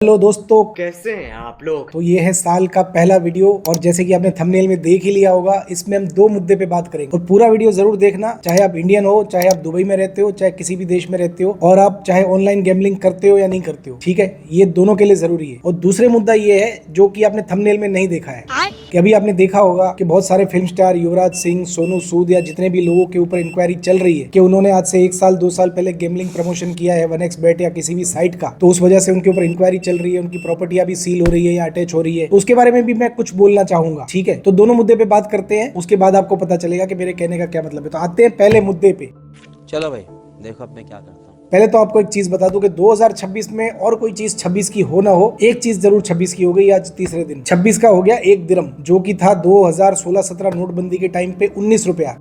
Hello दोस्तों, कैसे हैं आप लोग। तो ये है साल का पहला वीडियो और जैसे कि आपने थंबनेल में देख ही लिया होगा, इसमें हम दो मुद्दे पे बात करेंगे और पूरा वीडियो जरूर देखना। चाहे आप इंडियन हो, चाहे आप दुबई में रहते हो, चाहे किसी भी देश में रहते हो, और आप चाहे ऑनलाइन गैम्बलिंग करते हो या नहीं करते हो, ठीक है। ये दोनों के लिए जरूरी है। और दूसरे मुद्दा ये है जो कि आपने थंबनेल में नहीं देखा है कि अभी आपने देखा होगा कि बहुत सारे फिल्म स्टार, युवराज सिंह, सोनू सूद या जितने भी लोगों के ऊपर इंक्वायरी चल रही है कि उन्होंने आज से 1 साल 2 साल पहले गैम्बलिंग प्रमोशन किया है 1xBet या किसी भी साइट का, तो उस वजह से उनके ऊपर इंक्वायरी चल रही है, उनकी प्रॉपर्टियां भी सील हो रही है या अटैच हो रही है। तो उसके बारे में भी मैं कुछ बोलना चाहूंगा, ठीक है। तो दोनों मुद्दे पे बात करते हैं, उसके बाद आपको पता चलेगा कि मेरे कहने का क्या मतलब है। तो आते हैं पहले मुद्दे पे। चलो भाई, देखो अब मैं क्या करता हूँ। पहले तो आपको एक चीज बता दूं कि 2026 में और कोई चीज 26 की हो ना हो, एक चीज जरूर 26 की हो गई आज तीसरे दिन। 26 का हो गया 1 दिरहम, जो कि था 2016-17 नोटबंदी के टाइम पे 19 रुपया।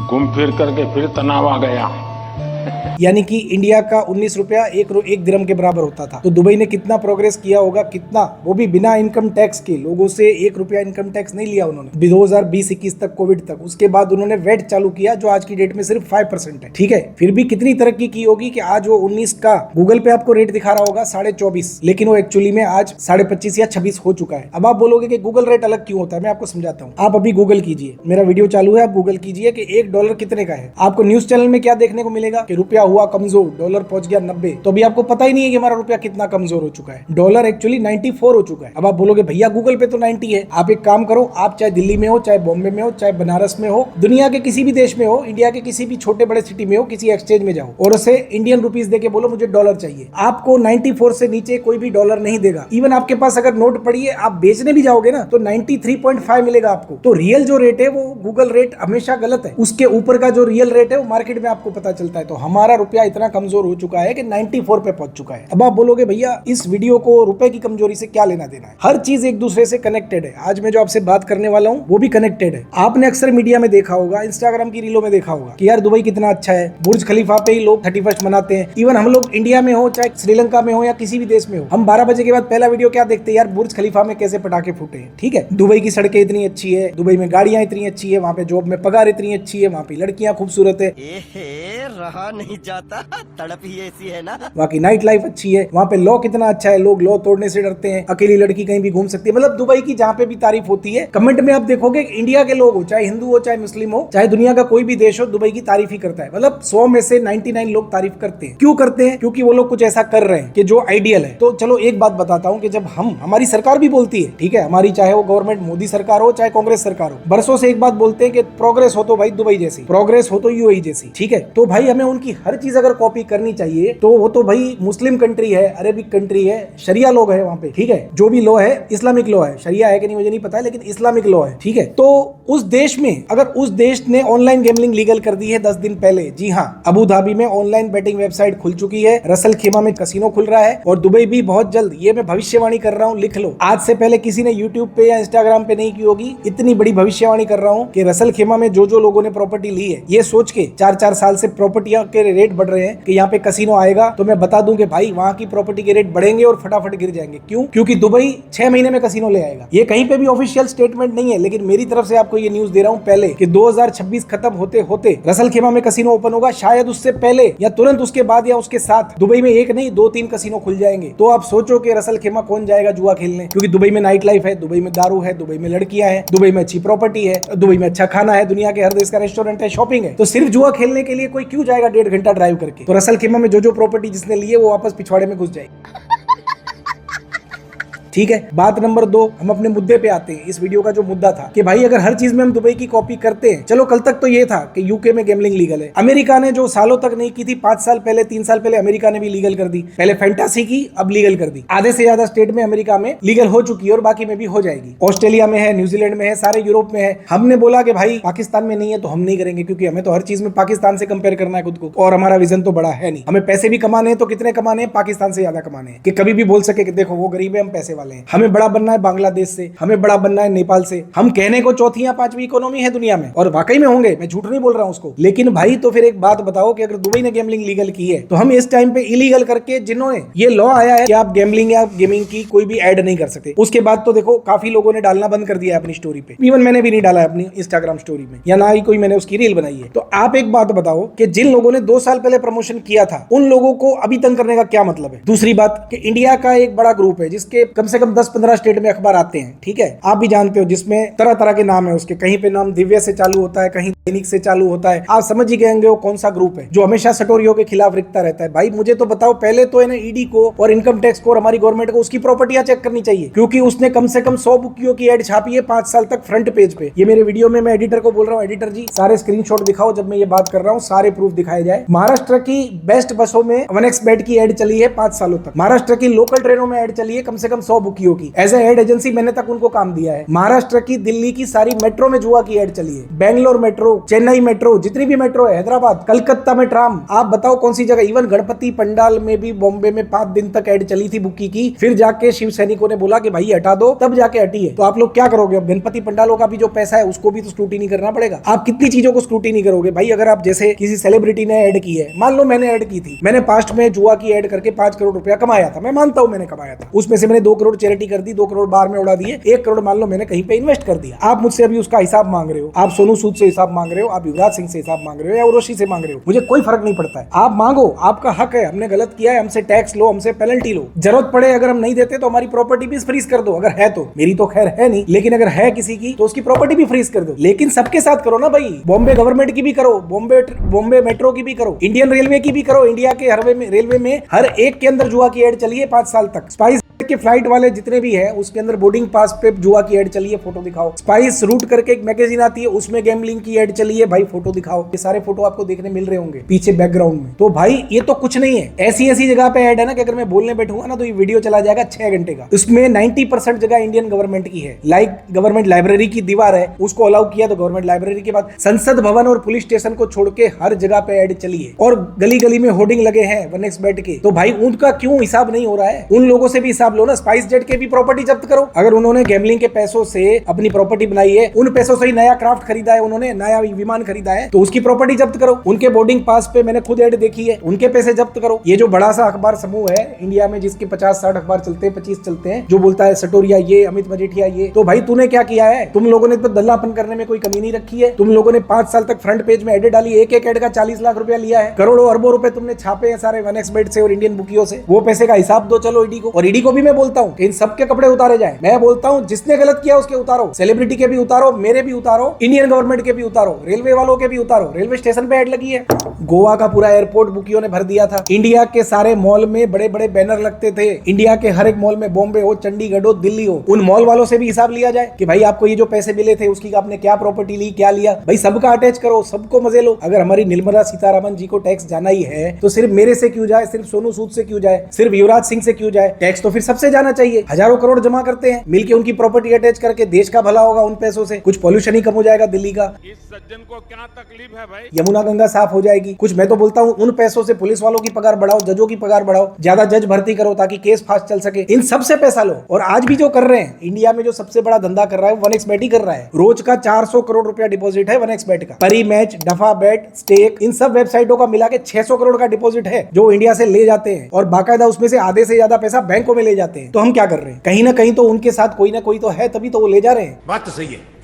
घूम फिर करके फिर तनाव आ गया। यानी कि इंडिया का 19 रुपया एक दिरहम के बराबर होता था। तो दुबई ने कितना प्रोग्रेस किया होगा, कितना, वो भी बिना इनकम टैक्स के। लोगों से 1 रुपया इनकम टैक्स नहीं लिया उन्होंने 2020-21 तक, कोविड तक। उसके बाद उन्होंने वेट चालू किया जो आज की डेट में सिर्फ 5% है, ठीक है। फिर भी कितनी तरक्की की होगी कि आज वो 19 का गूगल पे आपको रेट दिखा रहा होगा 24.5, लेकिन वो एक्चुअली में आज 25.5 या 26 हो चुका है। अब आप बोलोगे कि गूगल रेट अलग क्यों होता है, मैं आपको समझाता हूँ। आप अभी गूगल कीजिए, मेरा वीडियो चालू है, आप गूगल कीजिए कि $1 कितने का है। आपको न्यूज चैनल में क्या देखने को मिलेगा कि रुपया हुआ कमजोर, डॉलर पहुंच गया 90। तो अभी आपको पता ही नहीं है कि हमारा रुपया कितना कमजोर हो चुका है। डॉलर एक्चुअली 94 हो चुका है। अब आप बोलोगे भैया गूगल पे तो 90 है। आप एक काम करो, आप चाहे दिल्ली में हो, चाहे बॉम्बे में हो, चाहे बनारस में हो, दुनिया के किसी भी देश में हो, इंडिया के किसी भी छोटे बड़े सिटी में हो, किसी एक्सचेंज में जाओ और उसे इंडियन रुपीस देके बोलो मुझे डॉलर चाहिए, आपको 94 से नीचे कोई भी डॉलर नहीं देगा। इवन आपके पास अगर नोट पड़ी है, आप बेचने भी जाओगे ना, तो 93.5 मिलेगा आपको। तो रियल जो रेट है वो गूगल रेट हमेशा गलत है, उसके ऊपर का जो रियल रेट है वो मार्केट में आपको पता चलता है। तो हमारा रुपया इतना कमजोर हो चुका है कि 94 पे पहुंच चुका है। अब आप बोलोगे भैया इस वीडियो को रुपए की कमजोरी से क्या लेना देना है। हर चीज एक दूसरे से कनेक्टेड है। आज मैं जो आपसे बात करने वाला हूँ वो भी कनेक्टेड है। आपने अक्सर मीडिया में देखा होगा, इंस्टाग्राम की रीलों में देखा होगा कि यार दुबई कितना अच्छा है, बुर्ज खलीफा पे ही लोग 31st मनाते हैं। इवन हम लोग इंडिया में हो, चाहे श्रीलंका में हो या किसी भी देश में हो, हम 12 बजे के बाद पहला वीडियो क्या देखते हैं, यार बुर्ज खलीफा में कैसे पटाखे फूटे हैं, ठीक है। दुबई की सड़कें इतनी अच्छी है, दुबई में गाड़ियां इतनी अच्छी है, वहाँ पे जॉब में पगार इतनी अच्छी है, वहाँ पे लड़कियां खूबसूरत है, रहा नहीं जाता, तड़प ही ऐसी है ना। वहाँ की नाइट लाइफ अच्छी है, वहाँ पे लॉ कितना अच्छा है, लोग लॉ तोड़ने से डरते हैं, अकेली लड़की कहीं भी घूम सकती है। मतलब दुबई की जहाँ पे भी तारीफ होती है, कमेंट में आप देखोगे इंडिया के लोग हो, चाहे हिंदू हो, चाहे मुस्लिम हो, चाहे दुनिया का कोई भी देश हो, दुबई की तारीफ ही करता है। मतलब 100 में से 99 लोग तारीफ करते हैं। क्यों करते हैं? क्योंकि वो लोग कुछ ऐसा कर रहे हैं कि जो आइडियल है। तो चलो एक बात बताता हूँ कि जब हमारी सरकार भी बोलती है, ठीक है, हमारी चाहे वो गवर्नमेंट मोदी सरकार हो, चाहे कांग्रेस सरकार हो, बरसों से एक बात बोलते हैं कि प्रोग्रेस हो तो भाई दुबई जैसी, प्रोग्रेस हो तो यूएई जैसी, ठीक है। तो भाई हमें उनकी हर चीज अगर कॉपी करनी चाहिए तो वो तो भाई मुस्लिम कंट्री है, अरेबिक कंट्री है, शरिया लोग है वहाँ पे, ठीक है। जो भी लॉ है इस्लामिक लॉ है, शरिया है कि नहीं मुझे नहीं पता है, लेकिन इस्लामिक लॉ है, ठीक है। तो उस देश में अगर उस देश ने ऑनलाइन गैम्बलिंग लीगल कर दी है 10 दिन पहले, जी हाँ, अबू धाबी में ऑनलाइन बेटिंग वेबसाइट खुल चुकी है, रसल खेमा में कसिनो खुल रहा है और दुबई भी बहुत जल्द, ये मैं भविष्यवाणी कर रहा हूँ, लिख लो, आज से पहले किसी ने यूट्यूब पे या इंस्टाग्राम पे नहीं की होगी, इतनी बड़ी भविष्यवाणी कर रहा हूँ कि रसल खेमा में जो लोगों ने प्रॉपर्टी ली है, ये सोच के 4-4 साल से प्रॉपर्टियां के रेट बढ़ रहे हैं कि यहाँ पे कसिनो आएगा, तो मैं बता दूं कि भाई वहाँ की प्रॉपर्टी के रेट बढ़ेंगे और फटाफट गिर जाएंगे। क्यों? क्योंकि दुबई 6 महीने में कसिनो ले आएगा। ये कहीं पे भी ऑफिशियल स्टेटमेंट नहीं है, लेकिन मेरी तरफ से आपको ये न्यूज दे रहा हूँ पहले कि 2026 खत्म होते होते रसल खेमा में कसिनो ओपन होगा, शायद उससे पहले या तुरंत उसके बाद या उसके साथ दुबई में एक नहीं 2-3 कसिनो खुल जाएंगे। तो आप सोचो कि रसल खेमा कौन जाएगा जुआ खेलने, क्योंकि दुबई में नाइट लाइफ है, दुबई में दारू है, दुबई में लड़कियां हैं, दुबई में अच्छी प्रॉपर्टी है, दुबई में अच्छा खाना है, दुनिया के हर देश का रेस्टोरेंट है, शॉपिंग है। तो सिर्फ जुआ खेलने के लिए कोई क्यों जाएगा 1.5 घंटा ड्राइव करके। तो रसल खेमा में जो प्रॉपर्टी जिसने ली है वो वापस पिछवाड़े में घुस जाएगी, ठीक है। बात नंबर 2, हम अपने मुद्दे पे आते हैं। इस वीडियो का जो मुद्दा था कि भाई अगर हर चीज में हम दुबई की कॉपी करते हैं, चलो कल तक तो ये था कि यूके में गैम्बलिंग लीगल है, अमेरिका ने जो सालों तक नहीं की थी, 5 साल पहले 3 साल पहले अमेरिका ने भी लीगल कर दी, पहले फैंटासी की, अब लीगल कर दी। आधे से ज्यादा स्टेट में अमेरिका में लीगल हो चुकी है और बाकी में भी हो जाएगी। ऑस्ट्रेलिया में है, न्यूजीलैंड में है, सारे यूरोप में है। हमने बोला कि भाई पाकिस्तान में नहीं है तो हम नहीं करेंगे, क्योंकि हमें तो हर चीज में पाकिस्तान से कंपेयर करना है खुद को, और हमारा विजन तो बड़ा है नहीं। हमें पैसे भी कमाने हैं तो कितने कमाने हैं, पाकिस्तान से ज्यादा कमाने हैं, कि कभी भी बोल सके कि देखो वो गरीब है हम पैसे वाले वाले हैं। हमें बड़ा बनना है बांग्लादेश से, हमें बड़ा बनना है नेपाल से। हम कहने को चौथी या पांचवी इकोनॉमी है दुनिया में, और वाकई में होंगे, मैं झूठ नहीं बोल रहा हूं उसको। लेकिन भाई तो फिर एक बात बताओ कि अगर दुबई ने गैम्बलिंग लीगल की है तो हम इस टाइम पे इलीगल करके, जिन्होंने ये लॉ आया है कि आप गैम्बलिंग या गेमिंग की कोई भी ऐड नहीं कर सकते, उसके बाद तो देखो काफी लोगों ने डालना बंद कर दिया है अपनी स्टोरी पे। इवन मैंने भी नहीं डाला है अपनी इंस्टाग्राम स्टोरी में, या ना ही कोई मैंने उसकी रील बनाई है। तो आप एक बात बताओ कि जिन लोगों ने 2 साल पहले प्रमोशन किया था उन लोगों को अभी तंग करने का क्या मतलब है। दूसरी बात कि इंडिया का एक बड़ा ग्रुप है जिसके कम से कम 10-15 स्टेट में अखबार आते हैं, ठीक है, आप भी जानते हो, जिसमें तरह तरह के नाम है उसके। कहीं पे नाम दिव्य से चालू होता है, कहीं दैनिक से चालू होता है। आप समझ ही गए होंगे वो कौन सा ग्रुप है जो हमेशा सटोरियों के खिलाफ रिकता रहता है। भाई मुझे तो बताओ, पहले तो है ना ईडी को और इनकम टैक्स को और हमारी गवर्नमेंट को उसकी प्रॉपर्टियां चेक करनी चाहिए, क्योंकि उसने कम से कम 100 बुकियों की एड छापी है 5 साल तक फ्रंट पेज पे। ये मेरे वीडियो में मैं एडिटर को बोल रहा हूँ, एडिटर जी सारे स्क्रीनशॉट दिखाओ जब मैं ये बात कर रहा हूँ, सारे प्रूफ दिखाए जाए। महाराष्ट्र की बेस्ट बसों में 1xbet की एड चली है 5 सालों तक। महाराष्ट्र की लोकल ट्रेनों में एड चली है कम से कम 100 बुकियों की। एज ए एड एजेंसी मैंने तक उनको काम दिया है। महाराष्ट्र की, दिल्ली की सारी मेट्रो में जुआ की एड चली है। बेंगलोर मेट्रो, चेन्नई मेट्रो, जितनी भी मेट्रो है, हैदराबाद, कलकत्ता में ट्राम, आप बताओ कौन सी जगह। इवन गणपति पंडाल में भी बॉम्बे में 5 दिन तक एड चली थी बुकी की, फिर जाके शिव सैनिकों ने बोला कि भाई हटा दो, तब जाके हटी है। तो आप लोग क्या करोगे अब? गणपति पंडालों का भी जो पैसा है उसको भी तो स्क्रूटिनी करना पड़ेगा। आप कितनी चीजों को स्क्रूटिनी करोगे भाई? अगर आप जैसे किसी सेलिब्रिटी ने ऐड की है, मान लो मैंने ऐड की थी, मैंने पास्ट में जुआ की ऐड करके 5 करोड़ रुपया कमाया था, मैं मानता हूं मैंने कमाया था, उसमें से मैंने 2 करोड़ चैरिटी कर दी, 2 करोड़ बाहर में उड़ा दिए, 1 करोड़ मान लो मैंने कहीं पे इन्वेस्ट कर दिया। आप मुझसे अभी उसका हिसाब मांग रहे हो, आप सोनू सूद से हिसाब मांग रहे हो, आप युवराज सिंह से हिसाब मांग रहे हो या उर्वशी से मांग रहे हो, मुझे कोई फर्क नहीं पड़ता है। आप मांगो, आपका हक है। हमने गलत किया है, हमसे टैक्स लो, हमसे पेनल्टी लो, जरूरत पड़े अगर हम नहीं देते तो हमारी प्रॉपर्टी भी फ्रीज कर दो, अगर है तो। मेरी तो खैर है नहीं, लेकिन अगर है किसी की तो उसकी प्रॉपर्टी भी फ्रीज कर दो। लेकिन सबके साथ करो ना भाई, बॉम्बे गवर्नमेंट की भी करो, बॉम्बे मेट्रो की भी करो, इंडियन रेलवे की भी करो। इंडिया के रेलवे में हर एक के अंदर जुआ की एड चली है 5 साल तक। स्पाइस के फ्लाइट वाले जितने भी है उसके अंदर बोर्डिंग पास पे जुआ की एड चली है, फोटो दिखाओ। स्पाइस रूट करके एक मैगजीन आती है, उसमें गैम्बलिंग की एड चली है, भाई फोटो दिखाओ। ये सारे फोटो आपको देखने मिल रहे होंगे पीछे बैकग्राउंड में। तो भाई ये तो कुछ नहीं है, ऐसी ऐसी जगह पे ऐड है ना कि अगर मैं बोलने बैठूंगा ना तो ये वीडियो चला जाएगा 6 घंटे का। इसमें 90% जगह इंडियन गवर्नमेंट की है। लाइक गवर्नमेंट लाइब्रेरी की दीवार है, उसको अलाउ किया तो गवर्नमेंट लाइब्रेरी के बाद संसद भवन और पुलिस स्टेशन को छोड़ के हर जगह पे ऐड चली है, और गली गली में होर्डिंग लगे हैं 1xbet के। तो भाई उनका क्यों हिसाब नहीं हो रहा है? उन लोगों से भी हिसाब लो ना। स्पाइस जेट के भी प्रॉपर्टी जब्त करो। अगर उन्होंने गैम्बलिंग के पैसों से अपनी प्रॉपर्टी बनाई है, उन पैसों से ही नया क्राफ्ट खरीदा है, उन्होंने नया विमान खरीदा है, तो उसकी प्रॉपर्टी जब्त करो। उनके बोर्डिंग पास पे मैंने खुद ऐड देखी है, उनके पैसे जब्त करो। ये जो बड़ा सा अखबार समूह है इंडिया में जिसके 50-60 अखबार चलते हैं, 25 चलते हैं, जो बोलता है सटोरिया ये, अमित मजीठिया ये, तो भाई तूने क्या किया है? तुम लोगों ने तो दल्लापन करने में कोई कमी नहीं रखी है। तुम लोगों ने 5 साल तक फ्रंट पेज में एड डाली, एक एक एड का 40 लाख रुपया लिया है, करोड़ों अरबों रुपए तुमने छापे हैं सारे 1xbet से और इंडियन बुकियों से। वो पैसे का हिसाब दो चलो ईडी को। और ईडी को भी मैं बोलता हूँ इन सबके कपड़े उतारे जाए। मैं बोलता हूं जिसने गलत किया उसके उतारो, सेलिब्रिटी के भी उतारो, मेरे भी उतारो, इंडियन गवर्नमेंट के भी उतारो, रेलवे वालों के भी उतारो। रेलवे स्टेशन पे ऐड लगी है, गोवा का पूरा एयरपोर्ट बुकियों ने भर दिया था। इंडिया के सारे मॉल में बड़े बड़े बैनर लगते थे, इंडिया के हर एक मॉल में, बॉम्बे हो, चंडीगढ़ हो, दिल्ली हो, उन मॉल वालों से भी हिसाब लिया जाए कि भाई आपको ये जो पैसे मिले थे उसकी आपने क्या प्रॉपर्टी ली, क्या लिया। भाई सबका अटैच करो, सबको मजे लो। अगर हमारी निर्मला सीतारमन जी को टैक्स जाना ही है तो सिर्फ मेरे से क्यों जाए, सिर्फ सोनू सूद से क्यों जाए, सिर्फ युवराज सिंह से क्यों जाए? टैक्स तो फिर सबसे जाना चाहिए। हजारों करोड़ जमा करते हैं मिलके, उनकी प्रॉपर्टी अटैच करके, देश का भला होगा उन पैसों से, कुछ पॉल्यूशन ही कम हो जाएगा दिल्ली का। इस सज्जन को क्या तकलीफ है भाई? यमुना गंगा साफ हो जाएगी। कुछ मैं तो बोलता हूँ उन पैसों से पुलिस वालों की पगार बढ़ाओ, जजों की पगार बढ़ाओ, ज्यादा जज भर्ती करो ताकि केस फास्ट चल सके। इन सब से पैसा लो। और आज भी जो कर रहे हैं, इंडिया में जो सबसे बड़ा धंधा कर रहा है 1xbet ही कर रहा है। रोज का 400 करोड़ रुपया डिपॉजिट है 1xbet का। परी मैच, डफा बेट, स्टेक, इन सब वेबसाइटों का मिला के 600 करोड़ का डिपॉजिट है जो इंडिया से ले जाते हैं, और बाकायदा उसमें से आधे से ज्यादा पैसा बैंकों में ले जाते हैं। तो हम क्या कर रहे हैं? कहीं ना कहीं तो उनके साथ कोई ना कोई तो है, तभी तो वो ले जा रहे हैं। बात तो सही है।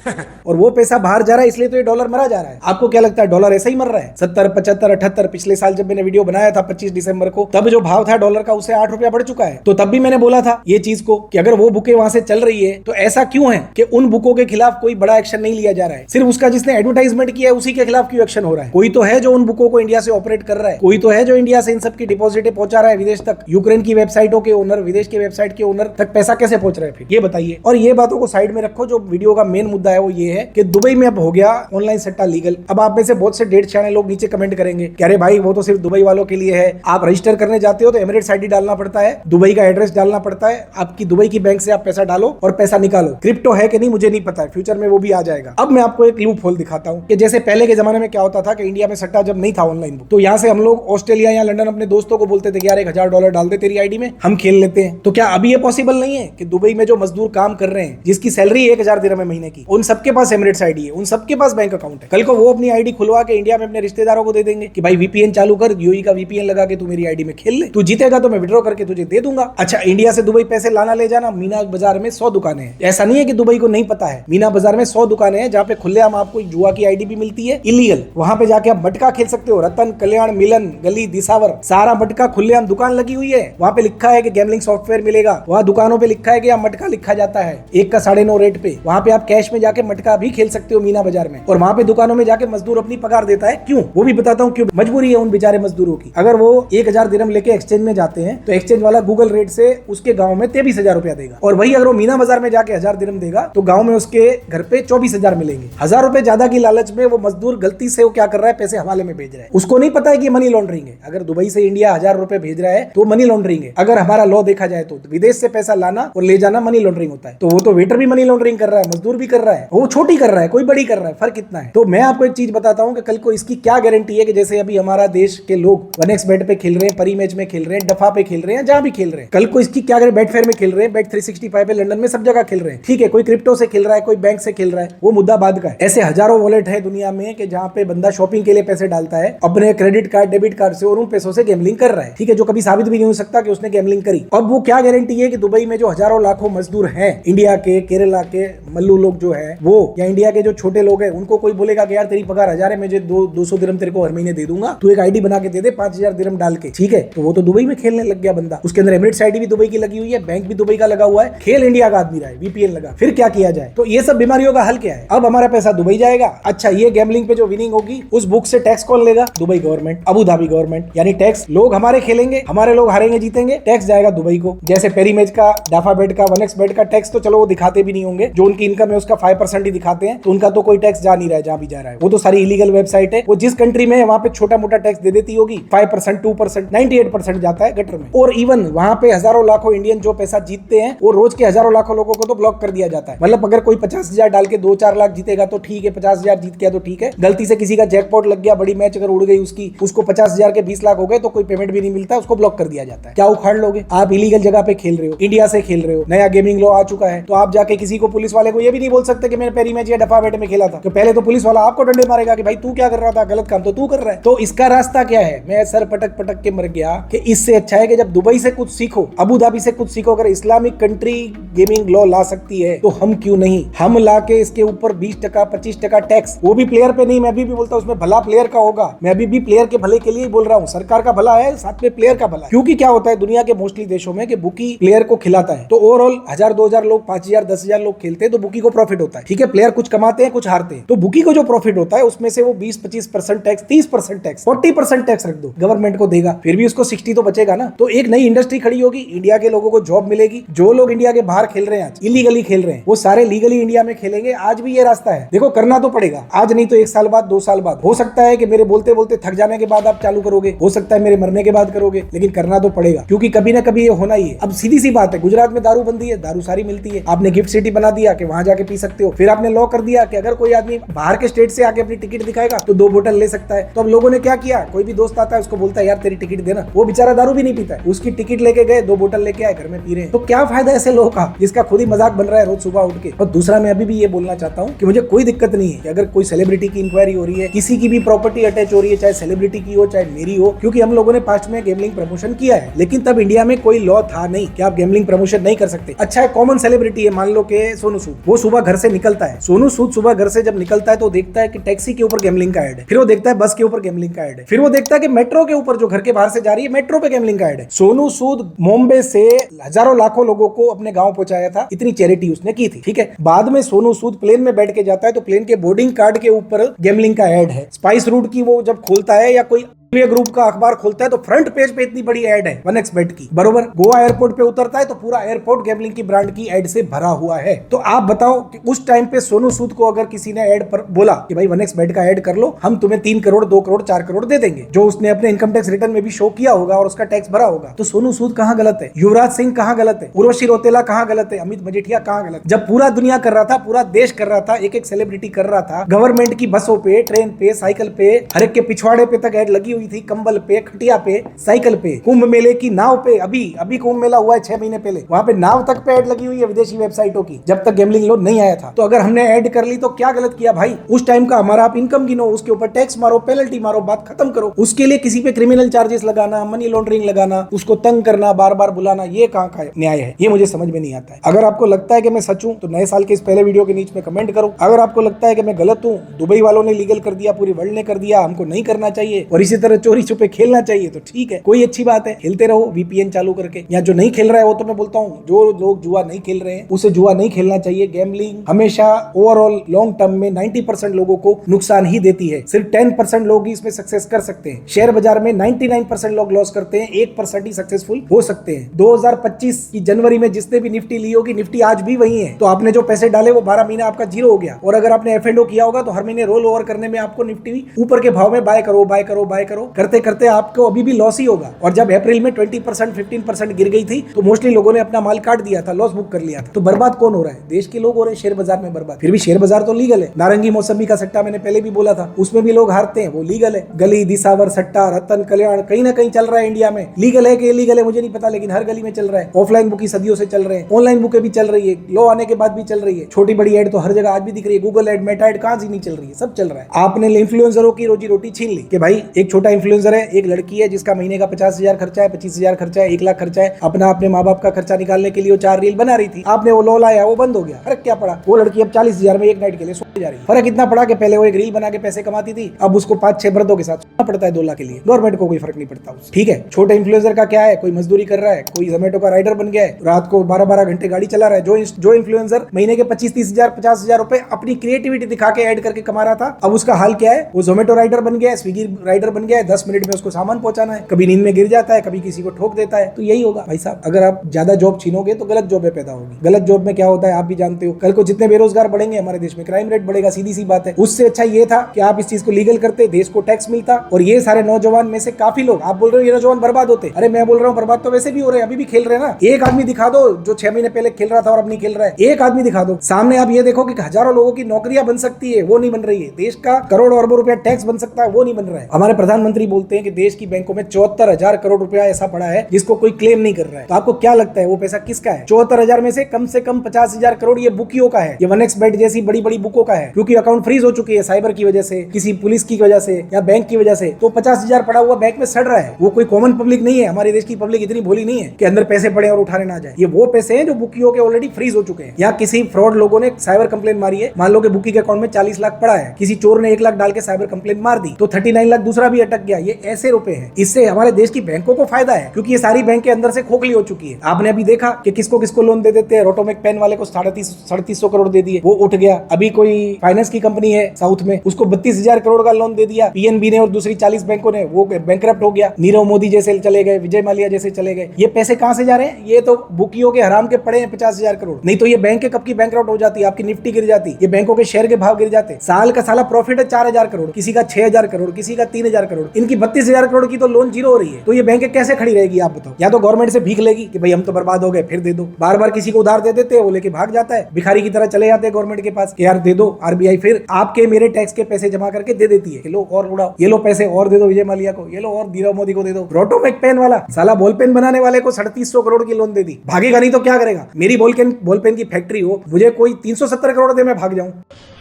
और वो पैसा बाहर जा रहा है, इसलिए तो ये डॉलर मरा जा रहा है। आपको क्या लगता है डॉलर ऐसे ही मर रहा है? 70, 75, 78 पिछले साल जब मैंने वीडियो बनाया था 25 दिसंबर को, तब जो भाव था डॉलर का उससे 8 रुपया बढ़ चुका है। तो तब भी मैंने बोला था ये चीज को कि अगर वो बुकें वहां से चल रही है तो ऐसा क्यों है कि उन बुकों के खिलाफ कोई बड़ा एक्शन नहीं लिया जा रहा है? सिर्फ उसका जिसने एडवर्टाइजमेंट किया है उसी के खिलाफ क्यों एक्शन हो रहा है? कोई तो है जो उन बुकों को इंडिया से ऑपरेट कर रहा है, कोई तो है जो इंडिया से इन सब की डिपॉजिटें पहुंचा रहा है विदेश तक। यूक्रेन की वेबसाइटों के ओनर, विदेश के वेबसाइट के ओनर तक पैसा कैसे पहुंच रहा है फिर ये बताइए। और ये बातों को साइड में रखो, जो वीडियो का मेन मुद्दा है वो ये है कि दुबई में अब हो गया ऑनलाइन सट्टा लीगल। अब आप में से बहुत से 1.5 लोग नीचे कमेंट करेंगे कि अरे भाई वो तो सिर्फ दुबई वालों के लिए है, आप रजिस्टर करने जाते हो तो एमिरेट्स आईडी डालना पड़ता है, दुबई का एड्रेस डालना पड़ता है, आपकी दुबई की बैंक से आप पैसा डालो और पैसा निकालो। क्रिप्टो है कि नहीं मुझे नहीं पता है, फ्यूचर में वो भी आ जाएगा। अब मैं आपको एक लूप होल दिखाता हूं कि जैसे पहले के जमाने में क्या होता था कि इंडिया में सट्टा जब नहीं था ऑनलाइन, तो यहाँ से हम लोग ऑस्ट्रेलिया या लंदन अपने दोस्तों को बोलते थे कि यार $1000 डाल दे तेरी आईडी में, हम खेल लेते हैं। तो क्या अभी ये पॉसिबल नहीं है कि दुबई में जो मजदूर काम कर रहे हैं जिसकी सैलरी 1000 दिरहम है महीने की, उन सबके पास एमिरेट्स आईडी है, उन सबके पास बैंक अकाउंट है, कल को वो अपनी आईडी खुलवा के इंडिया में अपने रिश्तेदारों को दे देंगे कि भाई वीपीएन चालू कर, यूएई का वीपीएन लगा के तू मेरी आईडी में खेल ले, तू जीतेगा तो मैं विड्रॉ करके तुझे दे दूंगा। अच्छा, इंडिया से दुबई पैसे लाना ले जाना, मीना बाजार में 100 दुकानें हैं। ऐसा नहीं है कि दुबई को नहीं पता है, मीना बाजार में 100 दुकानें हैं जहाँ पे खुलेआम आपको जुआ की आईडी भी मिलती है इलीगल। वहां पे जाके आप मटका खेल सकते हो, रतन, कल्याण, मिलन, गली, दिसावर, सारा मटका खुलेआम दुकान लगी हुई है। वहां पे लिखा है कि गैम्बलिंग सॉफ्टवेयर मिलेगा, वहां दुकानों पे लिखा है कि मटका लिखा जाता है 1 का 9.5 रेट पे। वहां पे आप कैश में जाके मटका भी खेल सकते हो मीना बाजार में, और वहां पे दुकानों में जाके मजदूर अपनी पगार देता है। क्यों? वो भी बताता हूँ क्यों। मजबूरी है उन बेचारे मजदूरों की। अगर वो 1000 दिरहम लेके एक्सचेंज में जाते हैं तो एक्सचेंज वाला गूगल रेट से उसके गांव में 23,000 रुपया देगा, और वही अगर वो मीना बाजार में जाके 1000 दिरहम देगा तो गांव में उसके घर पे 24,000 मिलेंगे। 1000 रुपए ज्यादा की लालच में वो मजदूर गलती से वो क्या कर रहा है, पैसे हवाले में भेज रहा है। उसको नहीं पता है कि मनी लॉन्ड्रिंग है। अगर दुबई से इंडिया 1000 रुपए भेज रहा है तो मनी लॉन्ड्रिंग है। अगर हमारा लॉ देखा जाए तो विदेश से पैसा लाना और ले जाना मनी लॉन्ड्रिंग होता है। तो वो तो वेटर भी मनी लॉन्ड्रिंग कर रहा है, मजदूर भी कर रहा है, वो छोटी कर रहा है, कोई बड़ी कर रहा है, फर्क कितना है। तो मैं आपको एक चीज बताता हूं कि कल को इसकी क्या गारंटी है कि जैसे अभी हमारा देश के लोग 1x बेट पे खेल रहे हैं, परी मैच में खेल रहे हैं, डफा पे खेल रहे हैं, जहां भी खेल रहे हैं, कल को इसकी क्या बेट फेयर में खेल रहे हैं, बेट 365 पे लंदन में सब जगह खेल रहे हैं। ठीक है, कोई क्रिप्टो से खेल रहा है, कोई बैंक से खेल रहा है, वो मुद्दा बाद का है। ऐसे हजारों वॉलेट है दुनिया में कि जहां पे बंदा शॉपिंग के लिए पैसे डालता है अपने क्रेडिट कार्ड, डेबिट कार्ड से, और उन पैसों से गैम्बलिंग कर रहा है। ठीक है, जो कभी साबित भी नहीं हो सकता कि उसने गैम्बलिंग करी। अब वो क्या गारंटी है कि दुबई में जो हजारों लाखों मजदूर हैं, इंडिया के, केरला के मल्लू लोग जो है वो, या इंडिया के जो छोटे लोग हैं, उनको कोई बोलेगा कि यार तेरी पगार 1000 है, मुझे 200 दिरहम तेरे को हर महीने दे दूंगा, तू एक आईडी बना के दे दे 5000 दिरहम डाल के। ठीक है, तो वो तो दुबई में खेलने लग गया बंदा। उसके अंदर एमिरेट्स आईडी भी दुबई की लगी हुई है, बैंक भी दुबई का लगा हुआ है, खेल इंडिया का आदमी रहा है, वीपीएन लगा। फिर क्या किया जाए? तो ये सब बीमारियों का हल क्या है? अब हमारा पैसा दुबई जाएगा। अच्छा, ये गैम्बलिंग पे जो विनिंग होगी उस बुक से टैक्स कौन लेगा? Dubai government, Abu Dhabi government. यानी टैक्स लोग हमारे खेलेंगे, हमारे लोग हारेंगे, जीतेंगे, टैक्स जाएगा दुबई को। जैसे पेरी मैच का, डाफा बेट का, 1x बेट का टैक्स तो चलो वो दिखाते भी नहीं होंगे, जो उनकी इनकम है उसका 5% ही दिखाते हैं, तो उनका तो कोई टैक्स जा नहीं रहा है, जहां भी जा रहा है वो तो सारी इलीगल वेबसाइट है। वो जिस कंट्री में है वहां पे छोटा मोटा टैक्स दे देती होगी, 5%, 2%, 98% जाता है गटर में। और इवन वहां पे हजारों लाखों इंडियन जो पैसा जीतते हैं, वो रोज के हजारों लाखों लोगों को तो ब्लॉक कर दिया जाता है। मतलब अगर कोई 50,000 डाल के 2-4 लाख जीतेगा तो ठीक है, 50,000 जीत गया तो ठीक है। गलती से किसी का जैकपॉट लग गया, बड़ी मैच अगर उड़ गई उसकी, उसको 50,000 के 20 लाख हो गए तो कोई पेमेंट भी नहीं मिलता, उसको ब्लॉक कर दिया जाता है। क्या उखाड़ लोगे? आप इलीगल जगह पे खेल रहे हो, इंडिया से खेल रहे हो, नया गेमिंग लॉ आ चुका है, तो आप जाके किसी को, पुलिस वाले को ये भी नहीं बोल सकते कि मैंने पेरी मैच या डफा बेट में खेला था। तो पहले तो पुलिस वाला आपको डंडे मारेगा कि भाई तू क्या कर रहा था, गलत काम तो तू कर रहा है। तो इसका रास्ता क्या है? मैं सर पटक पटक के मर गया कि इससे अच्छा है कि जब दुबई से कुछ सीखो, अबू धाबी से कुछ सीखो। अगर इस्लामिक कंट्री गेमिंग लॉ ला सकती है तो हम क्यों नहीं? हम ला के इसके ऊपर 20%, 25% टैक्स, वो भी प्लेयर पे नहीं, मैं अभी भी बोलता हूं उसमें भला प्लेयर का होगा। मैं अभी भी प्लेयर के भले के लिए बोल रहा हूं, सरकार का भला है, साथ में प्लेयर का भला। क्योंकि क्या होता है दुनिया के मोस्टली देशों में कि बुकी प्लेयर को खिलाता है, तो ओवरऑल 1000-2000 लोग, 5000, 10,000 लोग खेलते हैं तो बुकी को प्रॉफिट होता है। ठीक है, प्लेयर कुछ कमाते हैं, कुछ हारते हैं, तो बुकी को जो प्रॉफिट होता है उसमें से वो 20-25% टैक्स, 30% टैक्स, 40% टैक्स रख दो, गवर्नमेंट को देगा, फिर भी उसको 60 तो बचेगा ना। तो एक नई इंडस्ट्री खड़ी होगी, इंडिया के लोगों को जॉब मिलेगी। जो लोग इंडिया के बाहर खेल रहे हैं, आज इलीगली खेल रहे हैं, वो सारे लीगली इंडिया में खेलेंगे। आज भी ये रास्ता है, देखो करना तो पड़ेगा, आज नहीं तो 1 साल बाद, 2 साल बाद। हो सकता है कि मेरे बोलते बोलते थक जाने के बाद आप चालू करोगे, हो सकता है मेरे मरने के बाद करोगे, लेकिन करना तो पड़ेगा, क्योंकि कभी ना कभी ये होना ही है। अब सीधी सी बात है, गुजरात में दारू बंदी है, दारू सारी मिलती है, आपने गिफ्ट सिटी बना दिया कि वहां जाके पी सकते हो। फिर आपने लॉ कर दिया कि अगर कोई आदमी बाहर के स्टेट से आके अपनी टिकट दिखाएगा तो 2 बोतल ले सकता है। तो अब लोगों ने क्या किया, कोई भी दोस्त आता है उसको बोलता है यार तेरी टिकट देना, वो बेचारा दारू भी नहीं पीता है, उसकी टिकट लेके गए, 2 बोतल लेके आए, घर में पी रहे हैं। तो क्या फायदा ऐसे लोगों का जिसका खुद ही मजाक बन रहा है रोज सुबह उठ के। और दूसरा, मैं अभी भी ये बोलना चाहता हूँ कि मुझे कोई दिक्कत नहीं है कि अगर कोई सेलिब्रिटी की इंक्वायरी हो रही है, किसी की भी प्रॉपर्टी अटैच हो रही है, चाहे सेलिब्रिटी की हो चाहे मेरी हो, क्योंकि हम लोगों ने पास्ट में गैम्बलिंग प्रमोशन किया है, लेकिन तब इंडिया में कोई लॉ था नहीं कि आप गैम्बलिंग प्रमोशन नहीं कर सकते। अच्छा है, कॉमन सेलिब्रिटी है, मान लो कि सोनू सूद, वो सुबह घर से निकलता है, सोनू सूद सुबह घर से जब निकलता है तो देखता है कि टैक्सी के ऊपर गैम्बलिंग का ऐड है, फिर वो देखता है बस के ऊपर गैम्बलिंग का ऐड है, फिर वो देखता है कि मेट्रो के ऊपर जो घर के बाहर से जा रही है मेट्रो पे गैम्बलिंग का ऐड है। सोनू सूद मुंबई से हजारों लाखों लोगों को अपने गांव पहुंचाया था, इतनी चैरिटी उसने की थी। ठीक है, बाद में सोनू सूद प्लेन में बैठ के जाता है तो प्लेन के बोर्डिंग कार्ड के ऊपर गैम्बलिंग का ऐड है। स्पाइस रूट की वो जब खोलता है या कोई ये ग्रुप का अखबार खोलता है तो फ्रंट पेज पे इतनी बड़ी ऐड है 1xBet की, बरोबर। गोवा एयरपोर्ट पे उतरता है तो पूरा एयरपोर्ट गैम्बलिंग की ब्रांड की ऐड से भरा हुआ है। तो आप बताओ कि उस टाइम पे सोनू सूद को अगर किसी ने ऐड पर बोला कि भाई 1xBet का ऐड कर लो, हम तुम्हें 3 करोड़ 2 करोड़ 4 करोड़ दे देंगे, जो उसने अपने इनकम टैक्स रिटर्न में भी शो किया होगा और उसका टैक्स भरा होगा, तो सोनू सूद कहां गलत है? युवराज सिंह कहां गलत है? उर्वशी रौतेला कहां गलत है? अमित मजीठिया कहां गलत? जब पूरा दुनिया कर रहा था, पूरा देश कर रहा था, एक एक सेलिब्रिटी कर रहा था, गवर्नमेंट की बसों पे, ट्रेन पे, साइकिल पे, हर एक के पिछवाड़े पे तक ऐड लगी हुई थी, कंबल पे, खटिया पे, साइकिल पे, कुंभ मेले की नाव पे, अभी कुंभ मेला हुआ है 6 महीने पहले, वहां पे नाव तक पे ऐड लगी हुई है विदेशी वेबसाइटों की, जब तक गैम्बलिंग लॉ नहीं आया था। तो अगर हमने ऐड कर ली तो क्या गलत किया भाई? उस टाइम का हमारा आप इनकम गिनो, उसके ऊपर टैक्स मारो, पेनल्टी मारो, बात खत्म करो। उसके लिए किसी पे क्रिमिनल चार्जेस लगाना, मनी लॉन्ड्रिंग लगाना, उसको तंग करना, बार बार बुलाना, ये कहां का न्याय है? ये मुझे समझ में नहीं आता है। अगर आपको लगता है कि मैं सच हूं तो नए साल के इस पहले वीडियो के नीचे में कमेंट करो। अगर आपको लगता है कि मैं गलत हूं, दुबई वालों ने लीगल कर दिया, पूरी वर्ल्ड ने कर दिया, हमको नहीं करना चाहिए और इसी तरह चोरी छुपे खेलना चाहिए, तो ठीक है, कोई अच्छी बात है, खेलते रहो वीपीएन चालू करके। या जो नहीं खेल रहा है वो तो मैं बोलता हूँ, जो लोग जुआ नहीं खेल रहे हैं उसे जुआ नहीं खेलना चाहिए। गैम्बलिंग हमेशा ओवरऑल लॉन्ग टर्म में 90% लोगों को नुकसान ही देती है, सिर्फ 10% लोग ही इसमें सक्सेस कर सकते हैं। शेयर बाजार में 99% लोग लॉस करते हैं, 1% ही सक्सेसफुल हो सकते हैं। 2025 की जनवरी में जिसने भी निफ्टी ली होगी, निफ्टी आज भी वही है। तो आपने जो पैसे डाले वो 12 महीने आपका जीरो हो गया। और अगर आपने एफ&ओ किया होगा तो हर महीने रोल ओवर करने में आपको निफ्टी ऊपर के भाव में बाय करो बाय करो बाय करो करते करते आपको अभी भी लॉस ही होगा। और जब अप्रैल में 20% 15% गिर गई थी तो मोस्टली लोगों ने अपना माल काट दिया था, लॉस बुक कर लिया था। तो बर्बाद कौन हो रहा है? देश के लोग हो रहे हैं शेयर बाजार में बर्बाद। फिर भी शेयर बाजार तो लीगल है। नारंगी मौसमी का सट्टा मैंने पहले भी बोला था, उसमें भी लोग हारते हैं, वो लीगल है। गली दिसावर सट्टा, रतन कल्याण, कहीं ना कहीं चल रहा है इंडिया में। लीगल है कि इलीगल है मुझे नहीं पता, लेकिन हर गली में चल रहा है। ऑफलाइन बुकी सदियों से चल रहे हैं, ऑनलाइन बुकें भी चल रही है, लॉ आने के बाद भी चल रही है। छोटी बड़ी एड तो हर जगह आज भी दिख रही है, गूगल एड, मेटा एड, कहां से नहीं चल रही है, सब चल रहा है। आपने इन्फ्लुएंसरों की रोजी रोटी छीन ली कि भाई एक छोटा इन्फ्लुएंसर है, एक लड़की है जिसका महीने का 50,000 खर्चा है, 25,000 खर्चा है, 1 लाख खर्चा है, अपना अपने माँ बाप का खर्चा निकालने के लिए वो 4 रील बना रही थी, आपने वो लॉ लाया, वो बंद हो गया। फर्क क्या पड़ा? वो लड़की अब 40,000 में एक नाइट के लिए सोने जा रही है। फर्क इतना पड़ा कि पहले वो एक रील बना के पैसे कमाती थी, अब उसको 5-6 मर्दों के साथ सोना पड़ता है 2 लाख के लिए। गवर्नमेंट को कोई फर्क नहीं पड़ता उससे, ठीक है। छोटे इन्फ्लुएंसर का क्या है? कोई मजदूरी कर रहा है, कोई जोमेटो का राइडर बन गया है, रात को 12-12 घंटे गाड़ी चला रहा है। जो इन्फ्लुएंसर महीने के 25-30,000 50,000 रुपए अपनी क्रिएटिविटी दिखा के ऐड करके कमा रहा था, अब उसका हाल क्या है? वो जोमेटो राइडर बन गया है, स्विगी राइडर बन गया है, 10 मिनट में उसको सामान पहुंचाना है, कभी नींद में गिर जाता है, कभी किसी को ठोक देता है। तो यही होगा भाई साहब, अगर आप ज्यादा जॉब छीनोगे तो गलत जॉब पैदा होगी। गलत जॉब में क्या होता है आप भी जानते हो, कल को जितने बेरोजगार बढ़ेंगे हमारे देश में क्राइम रेट बढ़ेगा, सीधी सी बात है। उससे अच्छा ये था कि आप इस चीज को लीगल करते, देश को टैक्स मिलता और ये सारे नौजवान में से काफी लोग, आप बोल रहे हो ये नौजवान बर्बाद होते, अरे मैं बोल रहा हूँ बर्बाद तो वैसे भी हो रहे हैं, अभी भी खेल रहे हैं ना। एक आदमी दिखा दो जो 6 महीने पहले खेल रहा था और अब नहीं खेल रहा है, एक आदमी दिखा दो सामने। आप ये देखो कि हजारों लोगों की नौकरियां बन सकती है, वो नहीं बन रही है। देश का करोड़ों अरबों रुपया टैक्स बन सकता है, वो नहीं बन रहा है। हमारे प्रधानमंत्री बोलते हैं कि देश की बैंकों में 74,000 करोड़ रुपया ऐसा पड़ा है जिसको कोई क्लेम नहीं कर रहा है। तो आपको क्या लगता है वो पैसा किसका है? 74,000 में से कम 50,000 करोड़ ये बुकियों का है, ये 1xBet जैसी बड़ी बड़ी बुकों का है, क्योंकि अकाउंट फ्रीज हो चुकी है साइबर की वजह से, किसी पुलिस की वजह से या बैंक की वजह से। तो 50,000 पड़ा हुआ बैंक में सड़ रहा है। वो कोई कॉमन पब्लिक नहीं है, हमारे देश की पब्लिक इतनी भोली नहीं है कि अंदर पैसे पड़े और उठाने ना जाए। ये वो पैसे हैं जो बुकियों के ऑलरेडी फ्रीज हो चुके हैं, या किसी फ्रॉड लोगों ने साइबर कंप्लेन मारी है, मान लो कि बुकी के अकाउंट में 40 लाख पड़ा है, किसी चोर ने 1 लाख डाल के साइबर कंप्लेन मार दी तो 39 लाख दूसरा भी अटक गया। ये ऐसे रुपए हैं, इससे हमारे देश की बैंकों को फायदा है, क्योंकि ये सारी बैंक अंदर से खोखली हो चुकी है। आपने अभी देखा कि किसको किसको लोन दे देते हैं। रोटोमेक पेन वाले को 350 करोड़ दे दिए, वो उठ गया। अभी कोई फाइनेंस की कंपनी है साउथ में, उसको 32,000 करोड़ का लोन दे दिया पीएनबी ने और दूसरी 40 बैंकों ने, वो बैंकरप्ट हो गया। नीरव मोदी जैसे चले गए, विजय माल्या जैसे चले गए। ये पैसे कहां से जा रहे हैं? ये तो बुकियों के हराम के पड़े हैं 50,000 करोड़। नहीं तो ये बैंक के कब की बैंकरप्ट हो जाती, आपकी निफ्टी गिर जाती, ये बैंकों के शेयर के भाव गिर जाते। साल का साला प्रॉफिट है 4,000 करोड़, किसी का 6,000 करोड़, किसी का 3,000 करोड़। इनकी 32,000 करोड़ की तो लोन जीरो हो रही है। तो ये बैंक कैसे खड़ी रहेगी आप बताओ? या तो गवर्नमेंट से भीख लेगी कि भाई हम तो बर्बाद हो गए, फिर दे दो। बार बार किसी को उधार दे देते हैं, वो लेके भाग जाता है, भिखारी की तरह चले जाते हैं गवर्नमेंट के पास कि यार दे दो। आरबीआई फिर आपके मेरे टैक्स के पैसे जमा करके दे देती है, लो और उड़ाओ, ये लो पैसे और दे दो विजय माल्या को, ये लो और नीरव मोदी को दे दो। रोटोमेक पेन वाला साला बॉल पेन बनाने वाले को 350 करोड़ की लोन दे दी, भागेगा नहीं तो क्या करेगा? मेरी बॉल पेन की फैक्ट्री हो, मुझे कोई 370 करोड़ दे, मैं भाग जाऊं?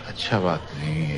अच्छा बात नहीं है।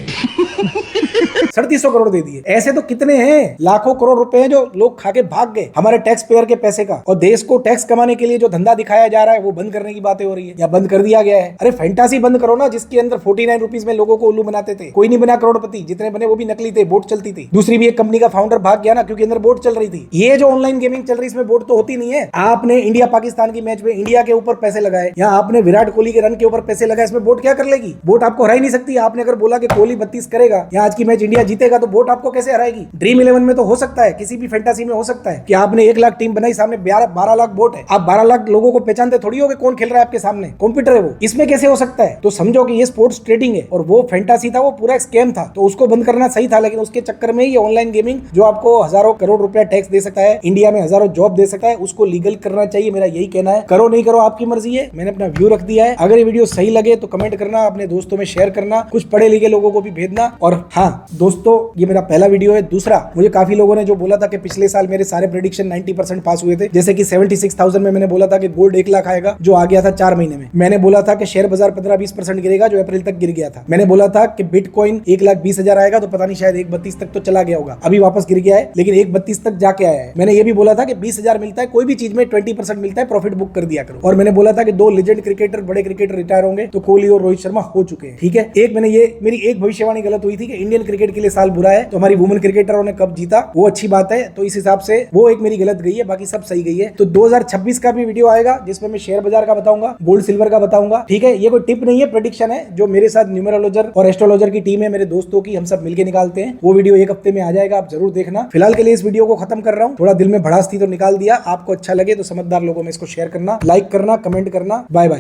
350 करोड़ दे दिए। ऐसे तो कितने हैं, लाखों करोड़ रुपए हैं जो लोग खा के भाग गए हमारे टैक्स पेयर के पैसे का। और देश को टैक्स कमाने के लिए जो धंधा दिखाया जा रहा है वो बंद करने की बातें हो रही है या बंद कर दिया गया है। अरे फैंटासी बंद करो ना, जिसके अंदर 49 रुपीज में लोगों को उल्लू बनाते थे। कोई नहीं बना करोड़पति, जितने बने वो भी नकली थे, बोट चलती थी। दूसरी भी एक कंपनी का फाउंडर भाग गया ना, क्योंकि अंदर बोट चल रही थी। ये जो ऑनलाइन गेमिंग चल रही है इसमें बोट तो होती नहीं है। आपने इंडिया पाकिस्तान की मैच में इंडिया के ऊपर पैसे लगाए, या आपने विराट कोहली के रन के ऊपर पैसे लगाए, इसमें बोट क्या कर लेगी? बोट आपको हरा ही नहीं सकती। आपने अगर बोला कि कोहली 32 करेगा, या आज की मैच इंडिया जीतेगा, तो बोट आपको कैसे हराएगी? ड्रीम 11 में तो हो सकता है, किसी भी फैंटेसी में हो सकता है कि आपने 1 लाख टीम बनाई, सामने 12 लाख बोट है, आप 12 लाख लोगों को पहचानते थोड़ी हो कि कौन खेल रहा है आपके सामने, कंप्यूटर है वो, इसमें कैसे हो सकता है? तो समझो कि ये स्पोर्ट्स ट्रेडिंग है और वो फैंटेसी था, वो पूरा स्कैम था, तो उसको बंद करना सही था। लेकिन उसके चक्कर में ये ऑनलाइन गेमिंग जो आपको हजारों करोड़ रुपया टैक्स दे सकता है, इंडिया में हजारों जॉब दे सकता है, उसको लीगल करना चाहिए। मेरा यही कहना है, करो नहीं करो आपकी मर्जी है, मैंने अपना व्यू रख दिया है। अगर ये वीडियो सही लगे तो कमेंट करना, अपने दोस्तों में शेयर करना, कुछ पढ़े लिखे लोगों को भी भेजना। और हाँ दोस्तों, ये मेरा पहला वीडियो है। दूसरा, मुझे काफी लोगों ने जो बोला था कि पिछले साल मेरे सारे प्रेडिक्शन 90% पास हुए थे, जैसे कि 76,000 में मैंने बोला था कि गोल्ड 1 लाख आएगा, जो आ गया था 4 महीने में। मैंने बोला था कि शेयर बाजार 15-20% गिरेगा, जो अप्रैल तक गिर गया था। मैंने बोला था कि बिटकॉइन 1,20,000 आएगा, तो पता नहीं शायद 1,32 तक तो चला गया होगा, अभी वापस गिर गया है, लेकिन 1,32 तक जाके आया है। मैंने ये भी बोला था कि 20,000 मिलता है, कोई भी चीज में 20% मिलता है, प्रॉफिट बुक कर दिया करो। और मैंने बोला था कि 2 लेजेंड क्रिकेटर, बड़े क्रिकेटर रिटायर होंगे, तो कोहली और रोहित शर्मा हो चुके हैं। ठीक है, मेरी एक भविष्यवाणी गलत हुई थी कि इंडियन क्रिकेट के लिए साल बुरा है, तो हमारी वुमेन क्रिकेटरों ने कब जीता, वो अच्छी बात है, तो इस हिसाब से वो एक मेरी गलत गई है, बाकी सब सही गई है। तो 2026 का भी वीडियो आएगा जिसमें मैं शेयर बाजार का बताऊंगा, गोल्ड सिल्वर का बताऊंगा। ठीक है, ये कोई टिप नहीं है, प्रेडिक्शन है, जो मेरे साथ न्यूमरोलॉजर और एस्ट्रोलॉजर की टीम है, मेरे दोस्तों की, हम सब मिलकर निकालते हैं। वो वीडियो 1 हफ्ते में आ जाएगा, आप जरूर देखना। फिलहाल के लिए इस वीडियो को खत्म कर रहा हूँ, थोड़ा दिल में भड़ास थी तो निकाल दिया। आपको अच्छा लगे तो समझदार लोगों में इसको शेयर करना, लाइक करना, कमेंट करना। Bye bye.